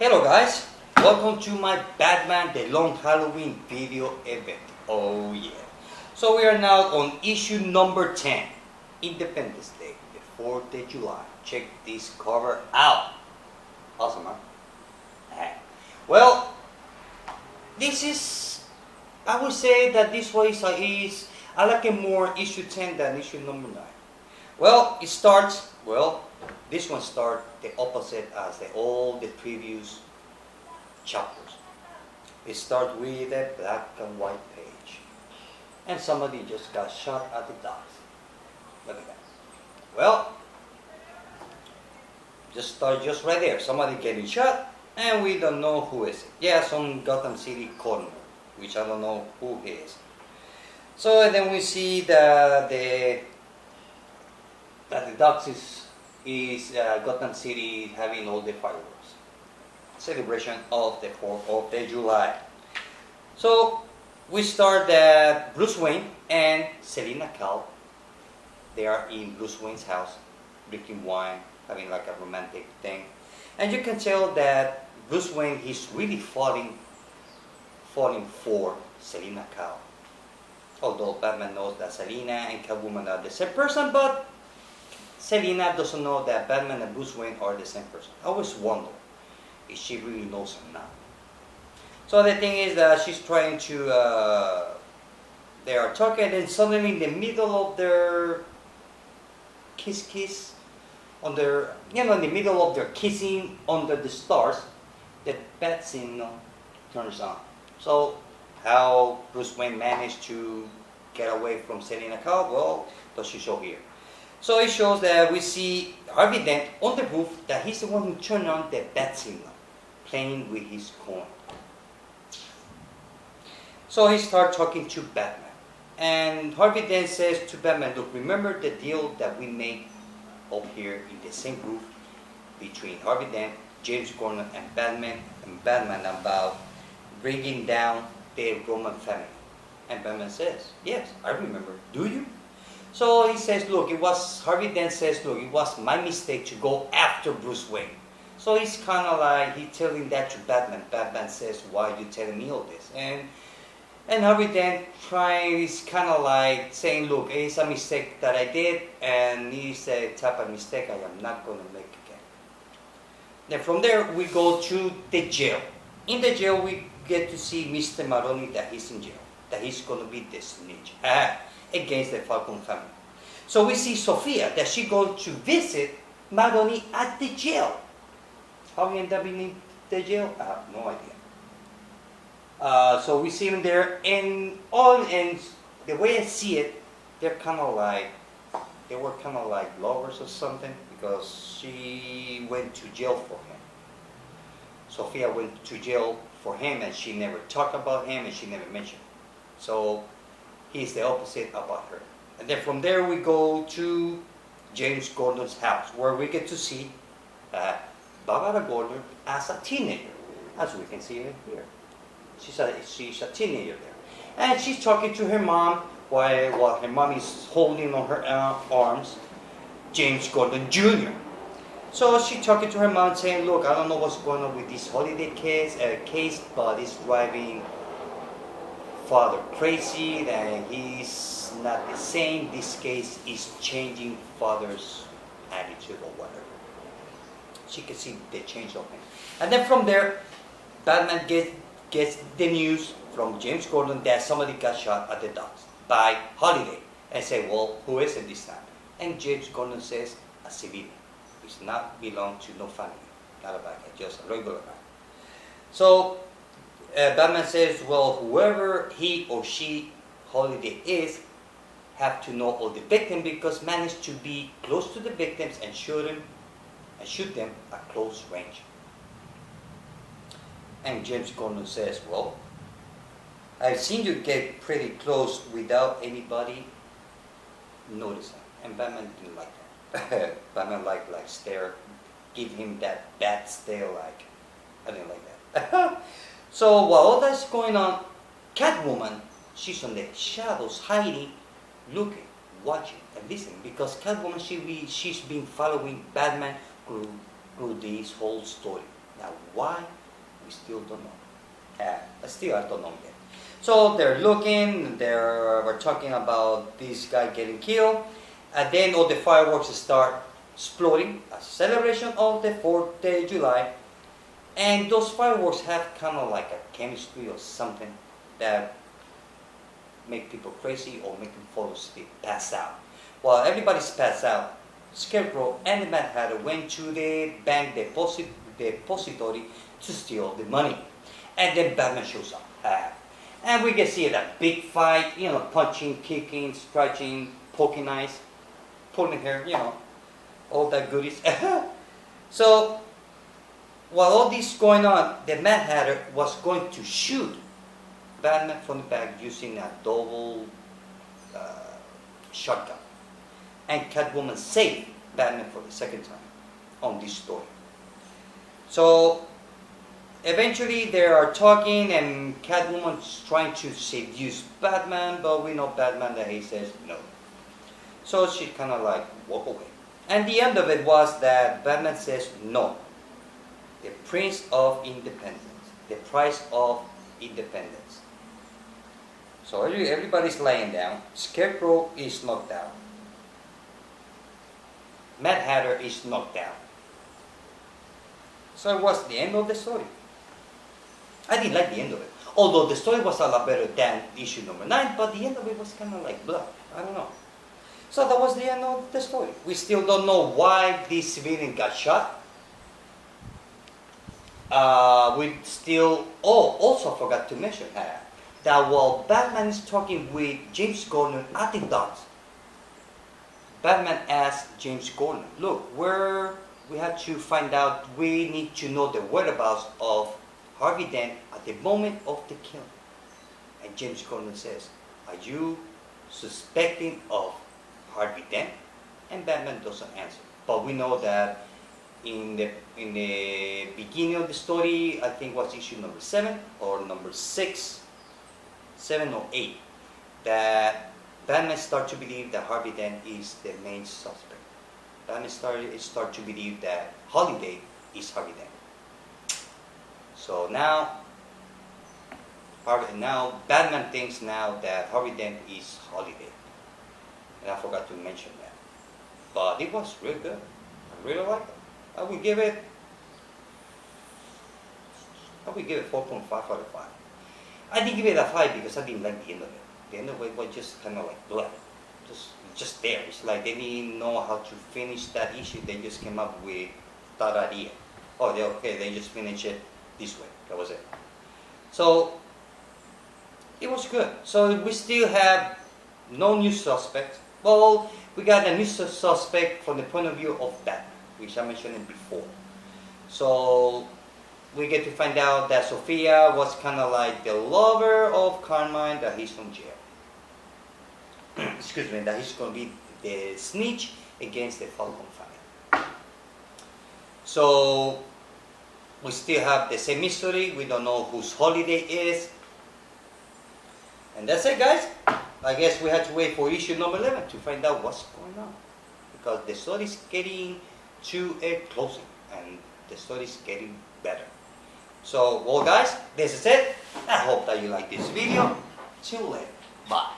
Hello guys, welcome to my Batman The Long Halloween video event. Oh yeah. So we are now on issue number 10, Independence Day, the 4th of July. Check this cover out. Awesome, huh? Well, this is, I would say that this one is I like it more issue 10 than issue number 9. Well, it starts, this one starts the opposite as all the previous chapters. It starts with a black and white page. And somebody just got shot at the docks. Look at that. Well, just start just right there. Somebody getting shot, and we don't know who is it. Yeah, some Gotham City coroner, which I don't know who he is. So then we see that the docks is Gotham City having all the fireworks. Celebration of the 4th of July. So we start that Bruce Wayne and Selina Kyle, they are in Bruce Wayne's house, drinking wine, having like a romantic thing. And you can tell that Bruce Wayne, he's really falling for Selina Kyle. Although Batman knows that Selina and Catwoman are the same person, but Selina doesn't know that Batman and Bruce Wayne are the same person. I always wonder if she really knows him now. So the thing is that she's trying to, they are talking, and suddenly in the middle of their kiss, on their, in the middle of their kissing under the stars, the bat signal turns on. So how Bruce Wayne managed to get away from Selina Kyle, well, does she show here. So it shows that we see Harvey Dent on the roof, that he's the one who turned on the bat signal, playing with his coin. So he starts talking to Batman. And Harvey Dent says to Batman, look, remember the deal that we made up here in the same roof between Harvey Dent, James Gordon, and Batman about bringing down the Roman family. And Batman says, yes, I remember. Do you? So he says, look, Harvey Dent says, look, it was my mistake to go after Bruce Wayne. So he's kind of like, he's telling that to Batman. Batman says, why are you telling me all this? And Harvey Dent is kind of like saying, look, it's a mistake that I did, and it's a type of mistake I am not going to make again. Then from there, we go to the jail. In the jail, we get to see Mr. Maroni, that he's in jail, that he's going to be the snitch against the Falcon family. So we see Sophia, that she goes to visit Maroni at the jail. How he ended up in the jail? I have no idea. So we see him there, and the way I see it, they were kind of like lovers or something, because she went to jail for him. Sophia went to jail for him, and she never talked about him, and she never mentioned him. So he's the opposite about her. And then from there we go to James Gordon's house, where we get to see Barbara Gordon as a teenager, as we can see here. She's a teenager there. And she's talking to her mom while her mom is holding on her arms James Gordon Jr. So she's talking to her mom saying, look, I don't know what's going on with this holiday case, but it's driving Father crazy, that he's not the same. This case is changing Father's attitude or whatever. She can see the change of him. And then from there, Batman gets the news from James Gordon that somebody got shot at the docks by Holiday, and say, well, who is it this time? And James Gordon says, a civilian. Does not belong to no family, not a bad guy, just a regular guy. So Batman says, well, whoever he or she, Holiday, is, have to know all the victims, because managed to be close to the victims and shoot them at close range. And James Gordon says, well, I've seen you get pretty close without anybody noticing. And Batman didn't like that. Batman like stare, give him that bad stare, like, I didn't like that. So while all that's going on, Catwoman, she's on the shadows, hiding, looking, watching, and listening, because Catwoman, she's been following Batman through this whole story. Now why? We still don't know. Still, I don't know yet. So they're looking, we're talking about this guy getting killed, and then all the fireworks start exploding, a celebration of the 4th of July, and those fireworks have kind of like a chemistry or something that make people crazy or make them fall asleep, pass out. While everybody's passed out, Scarecrow and the Mad Hatter went to the bank depository to steal the money. And then Batman shows up. And we can see that big fight, punching, kicking, scratching, poking eyes, pulling hair, all that goodies. So, while all this is going on, the Mad Hatter was going to shoot Batman from the back using a double shotgun. And Catwoman saved Batman for the second time on this story. So, eventually they are talking and Catwoman's trying to seduce Batman, but we know Batman that he says no. So she kind of like walk away. And the end of it was that Batman says no. The Prince of Independence. The price of independence. So everybody's lying down. Scarecrow is knocked out. Mad Hatter is knocked out. So it was the end of the story. I didn't like the end of it. Although the story was a lot better than issue number 9, but the end of it was kind of like blah. I don't know. So that was the end of the story. We still don't know why this civilian got shot. We still... Oh, also forgot to mention that while Batman is talking with James Gordon at the docks, Batman asked James Gordon, look, we have to find out, we need to know the whereabouts of Harvey Dent at the moment of the killing. And James Gordon says, are you suspecting of Harvey Dent? And Batman doesn't answer. But we know that in the beginning of the story, I think it was issue number 7 or number 6, 7 or 8, that Batman starts to believe that Harvey Dent is the main suspect. Batman start to believe that Holiday is Harvey Dent. So now Batman thinks now that Harvey Dent is Holiday. And I forgot to mention that. But it was really good. I really like it. I would give it 4.5 out of 5. I didn't give it a 5 because I didn't like the end of it. The end of it was just kind of like blah. Just there. It's like they didn't know how to finish that issue. They just came up with that idea. Oh, they just finished it this way. That was it. So, it was good. So, we still have no new suspects. Well, we got a new suspect from the point of view of Batman, which I mentioned before. So, we get to find out that Sophia was kind of like the lover of Carmine, that he's from jail. Excuse me, that he's going to be the snitch against the Falcon family. So, we still have the same mystery. We don't know whose Holiday is. And that's it, guys. I guess we have to wait for issue number 11 to find out what's going on. Because the story is getting to a closing. And the story is getting better. So, well guys, this is it. I hope that you like this video. See you later. Bye.